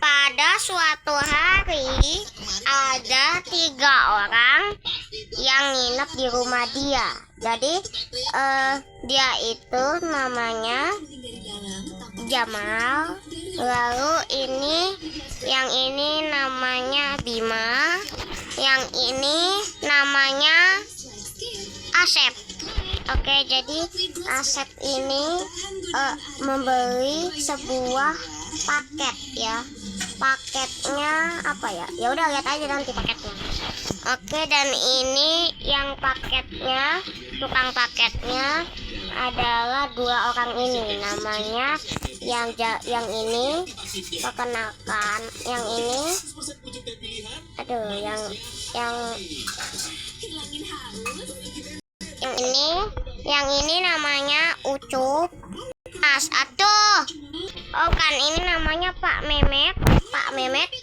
Pada suatu hari ada 3 orang yang nginep di rumah dia. Jadi dia itu namanya Jamal. Lalu yang ini namanya Bima. Yang ini namanya Asep. Oke, jadi Asep ini membeli sebuah paket ya. Paketnya apa ya? Ya udah lihat aja nanti paketnya. Oke, dan ini yang paketnya, tukang paketnya adalah 2 orang ini. Namanya yang ini perkenalkan, yang ini yang ini namanya Ucup. Kan ini namanya Pak Mehmet.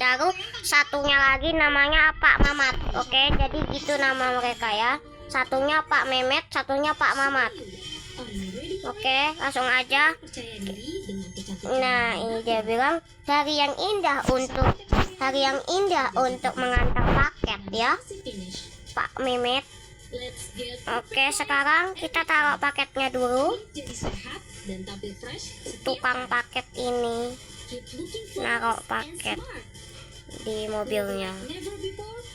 Lalu satunya lagi namanya Pak Mamat. Oke, jadi gitu nama mereka ya. Satunya Pak Mehmet, satunya Pak Mamat. Oke, langsung aja. Nah, ini dia bilang hari yang indah untuk mengantar paket ya, Pak Mehmet. Oke, sekarang kita taruh paketnya dulu. Tukang paket ini naruh paket di mobilnya.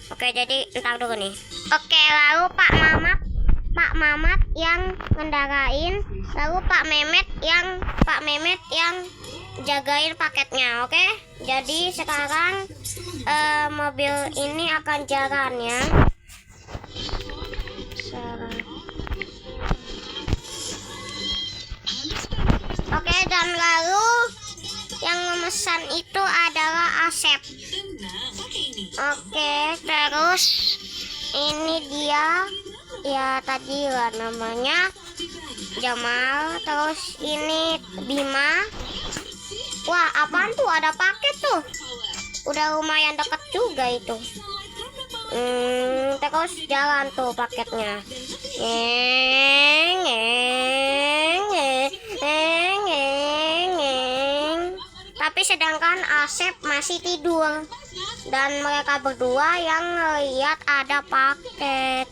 Oke, jadi ntar dulu nih. Oke, lalu Pak Mamat yang ngendarain, lalu Pak Mehmet yang jagain paketnya. Oke, jadi sekarang mobil ini akan jalan ya. Oke, dan lalu yang memesan itu adalah Asep. Oke, terus ini dia ya, tadi lah namanya Jamal. Terus ini Bima. Wah, apaan tuh, ada paket tuh, udah lumayan deket juga itu. Terus jalan tuh paketnya. Tapi sedangkan Asep masih tidur, dan mereka berdua yang ngeliat ada paket.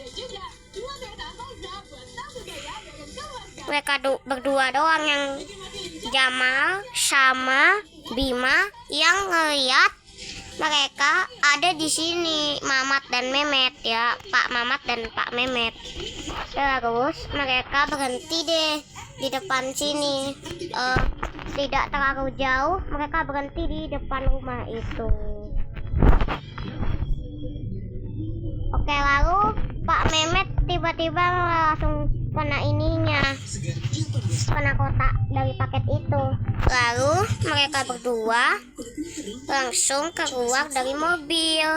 Mereka berdua doang, yang Jamal sama Bima yang ngeliat mereka ada di sini, Mamat dan Mehmet ya, Pak Mamat dan Pak Mehmet. Terus mereka berhenti deh di depan sini. Tidak terlalu jauh, mereka berhenti di depan rumah itu. Oke, lalu Pak Mehmet tiba-tiba langsung kena kotak dari paket itu. Lalu mereka berdua langsung keluar dari mobil,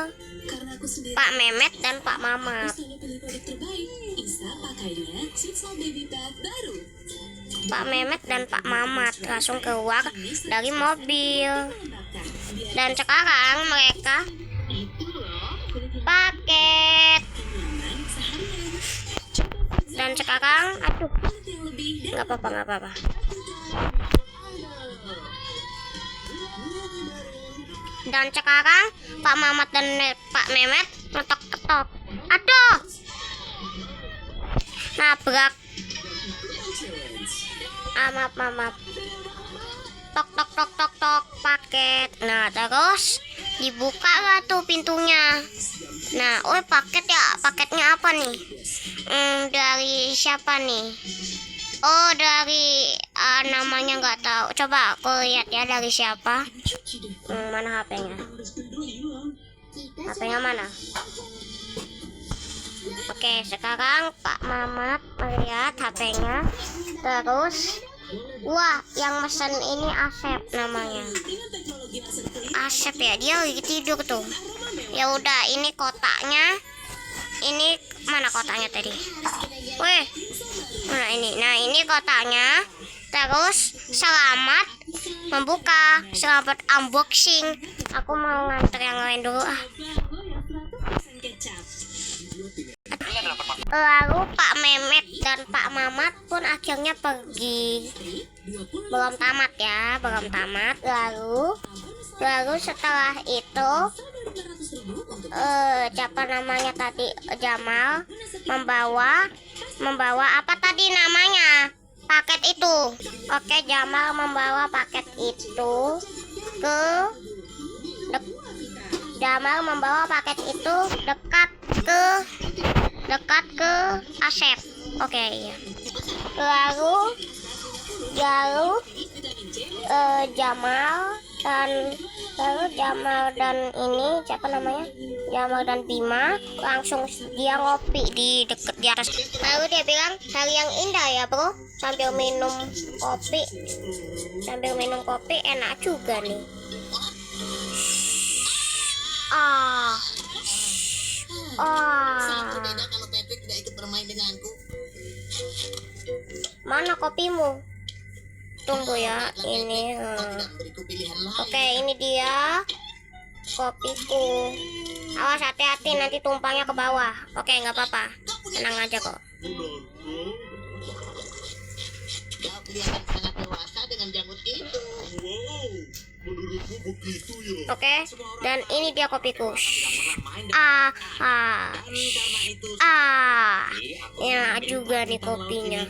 Pak Mehmet dan Pak Mamat. Pak Mehmet dan Pak Mamat langsung keluar dari mobil. Dan sekarang mereka paket. Dan sekarang nggak apa-apa. Dan sekarang Pak Mamat dan Pak Mehmet ngetok-ketok. Nabrak. Maaf. Tok paket. Nah, terus dibuka lah tuh pintunya. Nah, paketnya apa nih? Dari siapa nih? Oh, dari namanya nggak tahu. Coba aku lihat ya, dari siapa. Mana HP-nya? HP-nya mana? Oke, sekarang Pak Mamat melihat HP-nya. Terus, wah, yang mesen ini Asep namanya. Asep ya, dia lagi tidur tuh. Ya udah, ini kotaknya. Ini mana kotaknya tadi? Weh, mana ini? Nah, ini kotaknya. Terus selamat membuka, selamat unboxing. Aku mau nganter yang lain dulu Lalu Pak Memet dan Pak Mamat pun akhirnya pergi. Belum tamat ya, belum tamat. Lalu setelah itu siapa namanya tadi, Jamal membawa apa tadi namanya, paket itu. Oke, Jamal membawa paket itu ke dekat ke Asep. Oke, iya. Lalu Jamal dan ini siapa namanya, Jamal dan Bima langsung dia ngopi di atas. Lalu dia bilang, hari yang indah ya bro, sambil minum kopi enak juga nih. Kalau Patrick tidak ikut bermain denganku. Mana kopimu? Tunggu ya, ini. Oke, ini dia kopiku. Awas, hati-hati nanti tumpangnya ke bawah. Oke, nggak apa-apa, tenang aja kok. Kau kelihatan sangat dewasa dengan janggut itu. Wow, menurutmu begitu ya? Oke, dan ini dia kopiku. Enak juga nih kopinya.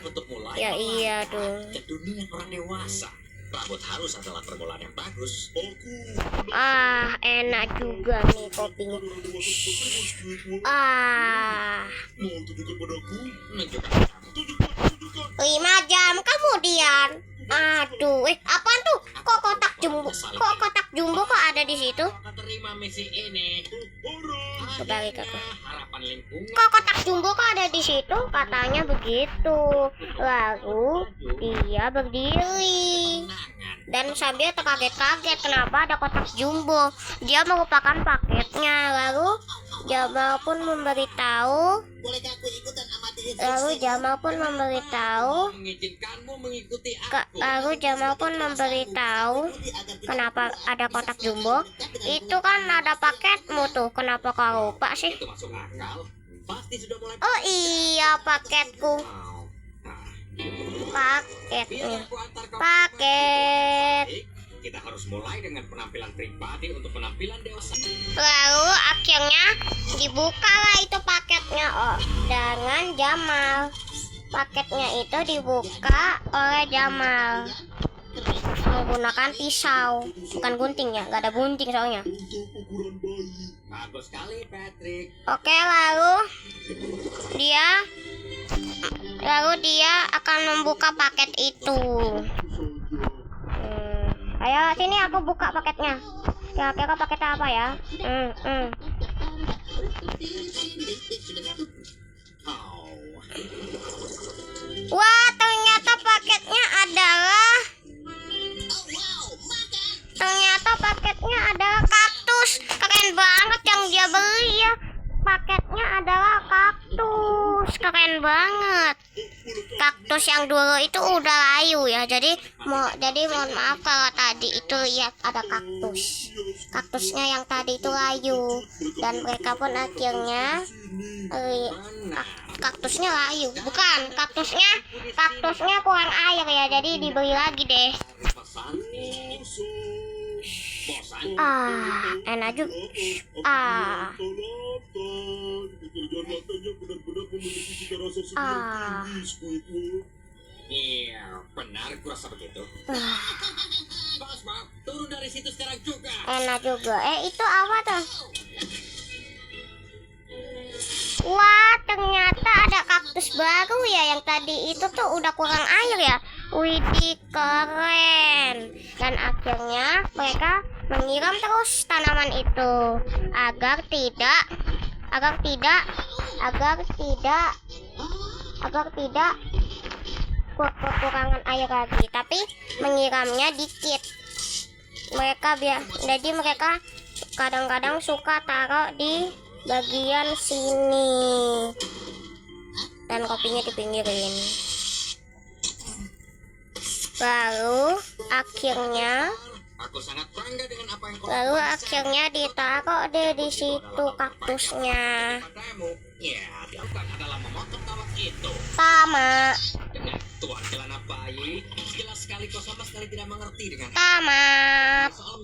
Ya iya dong. Dunia orang dewasa. Rambut halus adalah permulaan yang bagus. Enak juga nih kopinya. Mau tunjukkan padaku? Menunjukkan kamu. Tunjukkan. 5 jam kemudian. Aduh, apaan tuh? Kok kotak jumbo kok ada di situ? Kau terima misi ini. Kebalik aku. Harapan lingkungan. Kok kotak jumbo kok ada di situ? Katanya begitu. Lalu dia berdiri dan sambil terkaget-kaget kenapa ada kotak jumbo. Dia melupakan paketnya. Lalu Jamal pun memberitahu. Bolehkah aku ikutan amati Lalu Jamal pun memberitahu. mengizinkanmu mengikuti Kenapa ada kotak jumbo. Itu kan ada paketmu tuh. Kenapa kau lupa sih? Itu masuk akal. Pasti sudah mulai. Oh iya, paketku. Paketnya. Aku antar kau. Paket. Kita harus mulai dengan penampilan pribadi untuk penampilan dewasa. Lalu akhirnya dibukalah itu paketnya dengan Jamal. Paketnya itu dibuka oleh Jamal menggunakan pisau, bukan gunting ya, nggak ada gunting soalnya. Untuk ukuran bayi. Bagus sekali, Patrick. Oke, lalu dia akan membuka paket itu. Ayo sini aku buka paketnya. Kira-kira paketnya apa ya? Wah, ternyata paketnya adalah kaktus. Keren banget yang dia beli ya. Paketnya adalah kaktus. Keren banget. Kaktus yang dulu itu udah layu ya. Jadi mohon maaf kalau tadi itu lihat ada kaktus. Kaktusnya yang tadi itu layu dan mereka pun akhirnya kaktusnya layu. Bukan, kaktusnya kurang air ya. Jadi dibeli lagi deh. Enak juga. Iya, benar, kurasa begitu. Bos, turun dari situ sekarang juga. Enak juga. Itu apa tuh? Wah, ternyata ada kaktus baru ya. Yang tadi itu tuh udah kurang air ya. Widih, keren. Dan akhirnya mereka menyiram terus tanaman itu agar tidak kekurangan air lagi, tapi menyiramnya dikit. Jadi mereka kadang-kadang suka taruh di bagian sini dan kopinya dipinggirin. Lalu akhirnya Aku sangat bangga dengan apa yang kau Lalu lakukan. akhirnya ditaruh deh di situ kaktusnya. Padamu, ya, dilakukan adalah memotong kawat itu. Tama, Dengan tuan celana bayi, jelas sekali kau sama sekali tidak mengerti dengan tamat. soal